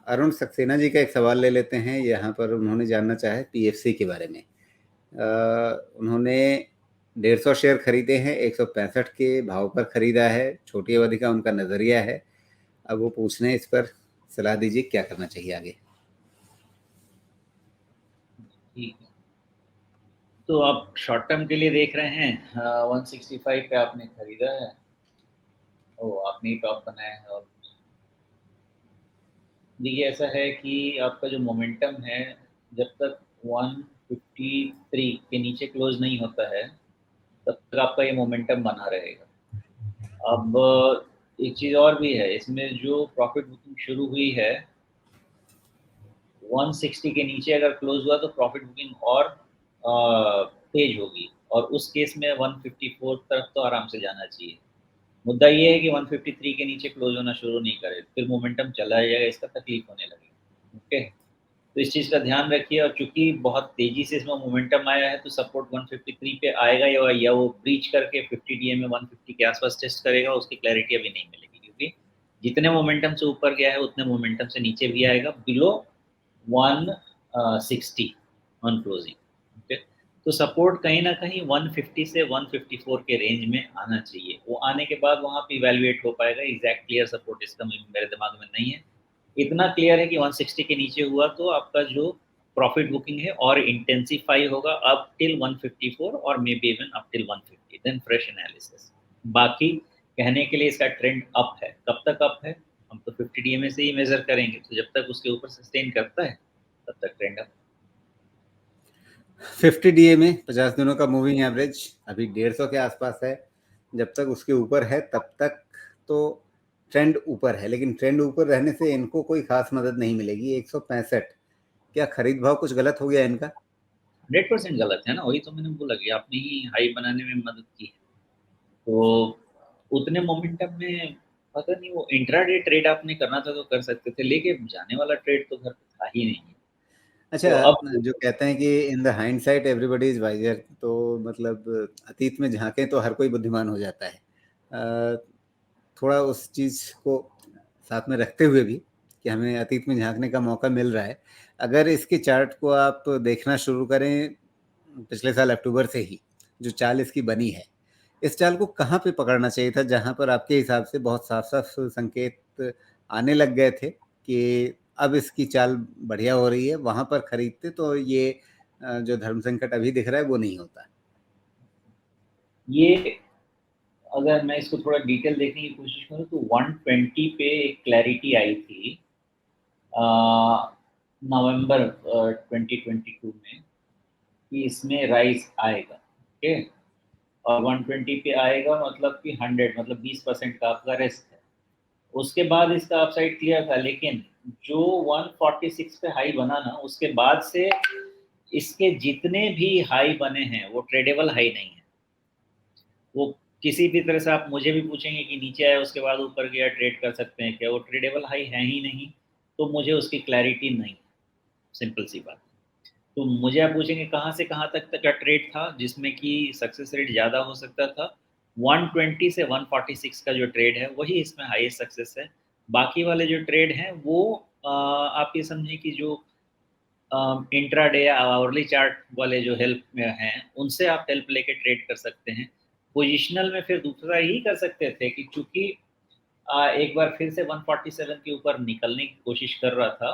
अरुण सक्सेना जी का एक सवाल ले लेते हैं। यहाँ पर उन्होंने जानना चाहा है पीएफसी के बारे में। उन्होंने 150 शेयर खरीदे हैं, 165 के भाव पर खरीदा है, छोटी अवधि का उनका नज़रिया है। अब वो पूछ रहे हैं, इस पर सलाह दीजिए, क्या करना चाहिए आगे? ठीक है, तो आप शॉर्ट टर्म के लिए देख रहे हैं। 165 पे आपने खरीदा है, आपने ही टॉप बनाया है। और देखिए, ऐसा है कि आपका जो मोमेंटम है, जब तक 153 के नीचे क्लोज नहीं होता है, तब तक आपका ये मोमेंटम बना रहेगा। अब एक चीज़ और भी है इसमें, जो प्रॉफिट बुकिंग शुरू हुई है 160 के नीचे अगर क्लोज हुआ तो प्रॉफिट बुकिंग और तेज होगी, और उस केस में 154 तरफ तो आराम से जाना चाहिए। मुद्दा ये है कि 153 के नीचे क्लोज होना शुरू नहीं करे, फिर मोमेंटम चला जाएगा, इसका तकलीफ होने लगेगी। ओके, तो इस चीज़ का ध्यान रखिए। और चूंकि बहुत तेजी से इसमें मोमेंटम आया है, तो सपोर्ट 153 पे आएगा या वो ब्रीच करके 50 डीए में 150 के आसपास टेस्ट करेगा, उसकी क्लैरिटी अभी नहीं मिलेगी, क्योंकि जितने मोमेंटम से ऊपर गया है उतने मोमेंटम से नीचे भी आएगा बिलो 160 ऑन क्लोजिंग। ओके, तो सपोर्ट कहीं ना कहीं 150 से 154 के रेंज में आना चाहिए। वो आने के बाद वहाँ पे इवेल्युएट हो पाएगा। एग्जैक्ट क्लियर सपोर्ट इसका मेरे दिमाग में नहीं है। इतना क्लियर है कि 160 के नीचे हुआ तो आपका जो प्रॉफिट बुकिंग है और इंटेंसिफाई होगा अप टिल 154 और maybe even up till 150, then fresh analysis. बाकी कहने के लिए इसका ट्रेंड अप है। कब तक अप है हम तो 50 डीएमए से ही मेजर करेंगे, तो जब तक उसके ऊपर सस्टेन करता है तब तक ट्रेंड अप। 50 डीए में 50 दिनों का मूविंग एवरेज अभी 150 के आसपास है। जब तक उसके ऊपर है तब तक तो ट्रेंड ऊपर है, लेकिन ट्रेंड ऊपर रहने से इनको कोई खास मदद नहीं मिलेगी। 165, क्या खरीद भाव कुछ गलत हो गया इनका? 100% गलत है ना, वही तो मैंने बोला कि आपने ही हाई बनाने में मदद की है। तो उतने मोमेंटम में पता नहीं, वो इंट्राडे ट्रेड आपने करना था तो कर सकते थे, लेके जाने वाला ट्रेड तो घर पे था ही नहीं। अच्छा, तो अब जो कहते हैं कि in the hindsight everybody is wiser, तो मतलब अतीत में झांकें तो हर कोई बुद्धिमान हो जाता है। थोड़ा उस चीज़ को साथ में रखते हुए भी कि हमें अतीत में झांकने का मौका मिल रहा है, अगर इसके चार्ट को आप देखना शुरू करें पिछले साल अक्टूबर से ही, जो चाल इसकी बनी है, इस चाल को कहाँ पे पकड़ना चाहिए था, जहाँ पर आपके हिसाब से बहुत साफ-साफ संकेत आने लग गए थे कि अब इसकी चाल बढ़िया हो रही है, वहाँ पर खरीदते तो ये जो धर्म संकट अभी दिख रहा है वो नहीं होता? ये, अगर मैं इसको थोड़ा डिटेल देखने की कोशिश करूँ तो 120 पे एक क्लैरिटी आई थी नवंबर 2022 में कि इसमें राइज आएगा। ओके, और 120 पे आएगा मतलब कि 100, मतलब 20% का आपका रिस्क है। उसके बाद इसका अपसाइड क्लियर था, लेकिन जो 146 पे हाई बना ना, उसके बाद से इसके जितने भी हाई बने हैं वो ट्रेडेबल हाई नहीं है। वो किसी भी तरह से आप मुझे भी पूछेंगे कि नीचे आया उसके बाद ऊपर गया, ट्रेड कर सकते हैं क्या, वो ट्रेडेबल हाई है ही नहीं। तो मुझे उसकी क्लैरिटी नहीं, सिंपल सी बात। तो मुझे आप पूछेंगे कहाँ से कहाँ तक का ट्रेड था जिसमें कि सक्सेस रेट ज़्यादा हो सकता था। 120 से 146 का जो ट्रेड है वही इसमें हाईएस्ट सक्सेस है। बाकी वाले जो ट्रेड हैं वो आप ये समझिए कि जो इंट्राडे या आवरली चार्ट वाले जो हेल्प में हैं, उनसे आप हेल्प लेके ट्रेड कर सकते हैं। पोजिशनल में फिर दूसरा यही कर सकते थे कि चूंकि एक बार फिर से 147 के ऊपर निकलने की कोशिश कर रहा था,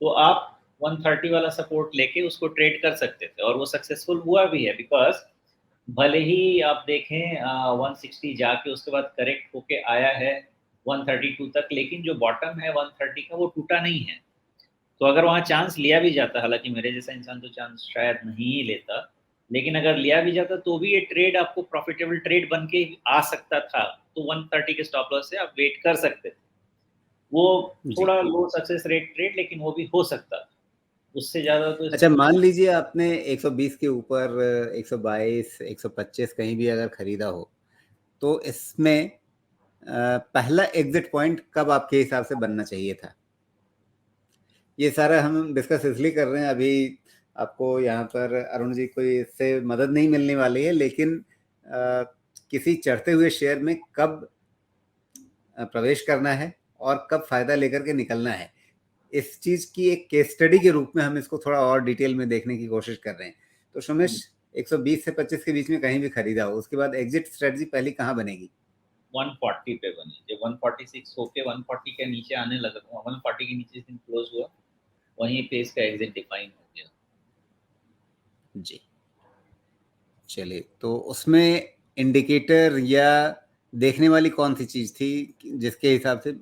तो आप 130 वाला सपोर्ट लेके उसको ट्रेड कर सकते थे, और वो सक्सेसफुल हुआ भी है। बिकॉज भले ही आप देखें 160 जाके उसके बाद करेक्ट होके आया है 132 तक, लेकिन जो बॉटम है 130 का वो टूटा नहीं है। तो अगर वहाँ चांस लिया भी जाता, हालांकि मेरे जैसा इंसान तो चांस शायद नहीं ही लेता, लेकिन अगर लिया भी जाता तो भी ये ट्रेड आपको प्रॉफिटेबल ट्रेड बन के आ सकता था। तो 130 के स्टॉप लॉस से आप वेट कर सकते थे। वो जी। थोड़ा लो सक्सेस रेट ट्रेड, लेकिन वो भी हो सकता था। उससे ज़्यादा तो अच्छा, इसमें कुछ। मान लीजिए आपने 120 के ऊपर 122, 125 कहीं भी अगर खरीदा हो, तो इसमें पहला एग्जिट पॉइंट कब आपके हिसाब से बनना चाहिए था? ये सारा हम डिस्कस इसलिए कर रहे हैं, अभी आपको यहाँ पर अरुण जी कोई इससे मदद नहीं मिलने वाली है, लेकिन किसी चढ़ते हुए शेयर में कब प्रवेश करना है और कब फायदा लेकर के निकलना है, इस चीज की एक केस स्टडी के रूप में हम इसको थोड़ा और डिटेल में देखने की कोशिश कर रहे हैं। तो सुमेश, 120 से 25 के बीच में कहीं भी खरीदा हो, उसके बाद एग्जिट स्ट्रेटजी पहली कहाँ बनेगी? 140 पे बनी, जब 146 होके 140 के नीचे आने लगा, 140 के नीचे दिन क्लोज हुआ, वहीं पे इसका एग्जिट डिफाइन हो गया। जी, चलिए, तो उसमें इंडिकेटर या देखने वाली कौन सी चीज थी जिसके हिसाब से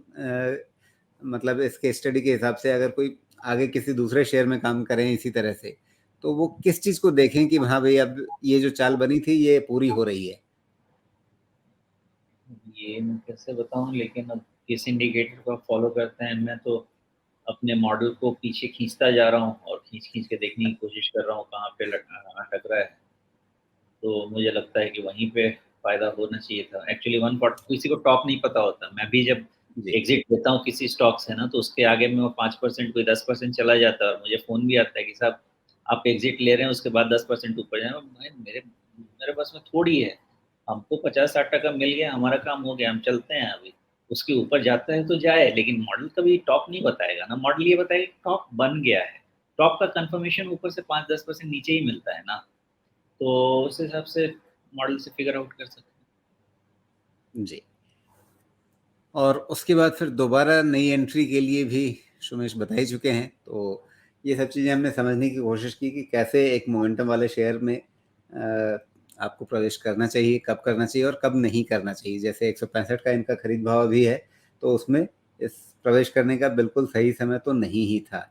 मतलब इसके स्टडी के हिसाब से अगर कोई आगे किसी दूसरे शेयर में काम करें इसी तरह से, तो वो किस चीज को देखें कि हाँ भाई अब ये जो चाल बनी थी ये पूरी हो रही है? ये मैं कैसे बताऊं, लेकिन अब किस इंडिकेटर को फॉलो करते हैं, मैं तो अपने मॉडल को पीछे खींचता जा रहा हूँ और खींच खींच के देखने की कोशिश कर रहा हूँ कहाँ पे अटक रहा है। तो मुझे लगता है कि वहीं पे फायदा होना चाहिए था। एक्चुअली 140 किसी को टॉप नहीं पता होता। मैं भी जब जी एग्जिट लेता हूँ किसी स्टॉक से ना, तो उसके आगे में वो 5% कोई 10% चला जाता है और मुझे फ़ोन भी आता है कि साहब आप एग्जिट ले रहे हैं, उसके बाद 10% ऊपर जाए। भाई मेरे मेरे पास में थोड़ी है, हमको 50-60% मिल गया, हमारा काम हो गया, हम चलते हैं अभी। उसके ऊपर जाता है तो जाए, लेकिन मॉडल कभी टॉप नहीं बताएगा ना, मॉडल ये बताएगा टॉप बन गया है। टॉप का कंफर्मेशन ऊपर से 5-10% नीचे ही मिलता है ना, तो उस हिसाब से मॉडल से फिगर आउट कर सकते हैं। जी। और उसके बाद फिर दोबारा नई एंट्री के लिए भी सुमेश बता ही चुके हैं, तो ये सब चीज़ें हमने समझने की कोशिश की कि कैसे एक मोमेंटम वाले शेयर में आपको प्रवेश करना चाहिए, कब करना चाहिए और कब नहीं करना चाहिए। जैसे 165 का इनका खरीद भाव भी है, तो उसमें इस प्रवेश करने का बिल्कुल सही समय तो नहीं ही था।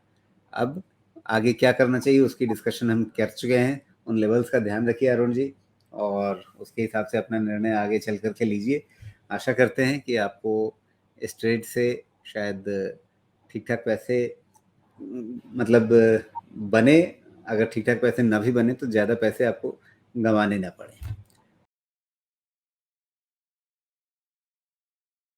अब आगे क्या करना चाहिए उसकी डिस्कशन हम कर चुके हैं। उन लेवल्स का ध्यान रखिए अरुण जी, और उसके हिसाब से अपना निर्णय आगे चल करके लीजिए। आशा करते हैं कि आपको इस ट्रेड से शायद ठीक ठाक पैसे मतलब बने। अगर ठीक ठाक पैसे ना भी बने तो ज़्यादा पैसे आपको गंवाने ना पड़े।